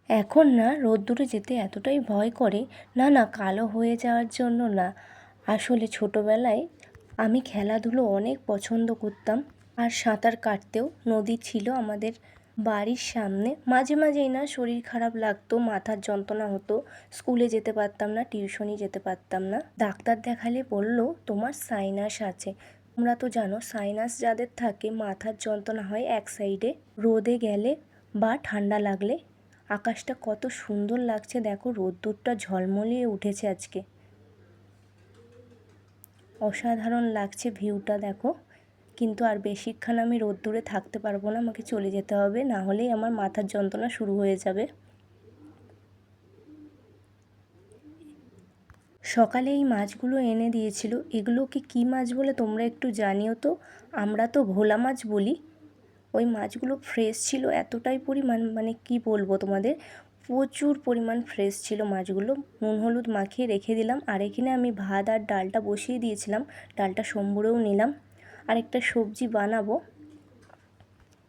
এখন না রোদ্দুরে যেতে এতটাই ভয় করে, না কালো হয়ে যাওয়ার জন্য না, আসলে ছোটোবেলায় আমি খেলাধুলো অনেক পছন্দ করতাম। আর সাঁতার কাটতেও নদী ছিল আমাদের বাড়ির সামনে। মাঝে মাঝেই না শরীর খারাপ লাগতো, মাথার যন্ত্রণা হতো, স্কুলে যেতে পারতাম না, টিউশনি যেতে পারতাম না। ডাক্তার দেখালে বলল তোমার সাইনাস আছে। তোমরা তো জানো সাইনাস যাদের থাকে মাথার যন্ত্রণা হয় এক সাইডে। রোদে গেলে বা ঠান্ডা লাগলে আকাশটা কত সুন্দর লাগছে দেখো, রোদ্দুরটা ঝলমলিয়ে উঠেছে আজকে, অসাধারণ লাগছে ভিউটা দেখো। কিন্তু আর বেশিক্ষণ আমি রোদ্দুরে থাকতে পারবো না, আমাকে চলে যেতে হবে, না হলেই আমার মাথার যন্ত্রণা শুরু হয়ে যাবে। সকালে এই মাছগুলো এনে দিয়েছিল, এগুলোকে কী মাছ বলে তোমরা একটু জানিও তো। আমরা তো ভোলা মাছ বলি। ওই মাছগুলো ফ্রেশ ছিল এতটাই পরিমাণ, মানে কি বলবো তোমাদের, প্রচুর পরিমাণ ফ্রেশ ছিল মাছগুলো। নুন হলুদ মাখিয়ে রেখে দিলাম। আর এখানে আমি ভাত আর ডালটা বসিয়ে দিয়েছিলাম, ডালটা সম্বরেও নিলাম। আর একটা সবজি বানাবো।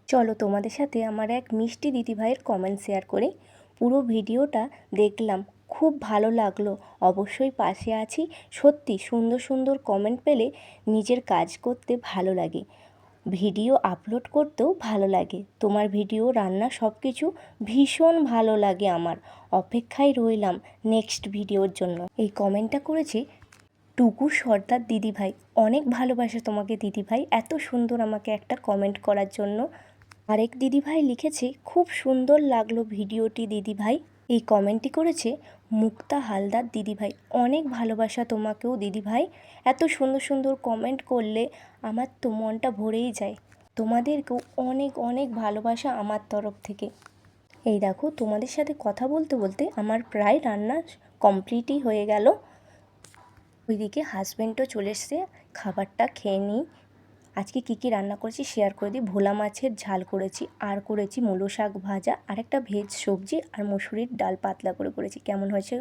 চলো তোমাদের সাথে আমার এক মিষ্টি দিদিভাইয়ের কমেন্ট শেয়ার করি। পুরো ভিডিওটা দেখলাম, খুব ভালো লাগলো। অবশ্যই পাশে আছি। সত্যি সুন্দর সুন্দর কমেন্ট পেলে নিজের কাজ করতে ভালো লাগে, ভিডিও আপলোড করতেও ভালো লাগে। তোমার ভিডিও, রান্না সব কিছু ভীষণ ভালো লাগে আমার। অপেক্ষায় রইলাম নেক্সট ভিডিওর জন্য। এই কমেন্টটা করেছে টুকু সর্দার দিদিভাই। অনেক ভালোবাসা তোমাকে দিদিভাই, এত সুন্দর আমাকে একটা কমেন্ট করার জন্য। আরেক দিদিভাই লিখেছে খুব সুন্দর লাগলো ভিডিওটি দিদিভাই। এই কমেন্টটি করেছে মুক্তা হালদার দিদিভাই। অনেক ভালোবাসা তোমাকেও দিদিভাই, এত সুন্দর সুন্দর কমেন্ট করলে আমার তো মনটা ভরেই যায়। তোমাদেরকেও অনেক অনেক ভালোবাসা আমার তরফ থেকে। এই দেখো তোমাদের সাথে কথা বলতে বলতে আমার প্রায় রান্না কমপ্লিটই হয়ে গেল। ওইদিকে হাজব্যান্ডও চলে এসছে, খাবারটা খেয়ে নিই। আজকে কী কী রান্না করেছি শেয়ার করে দিই। ভোলা মাছের ঝাল করেছি, আর করেছি মূলো শাক ভাজা, আর একটা ভেজ সবজি, আর মসুরির ডাল পাতলা করে করেছি। কেমন হয়েছে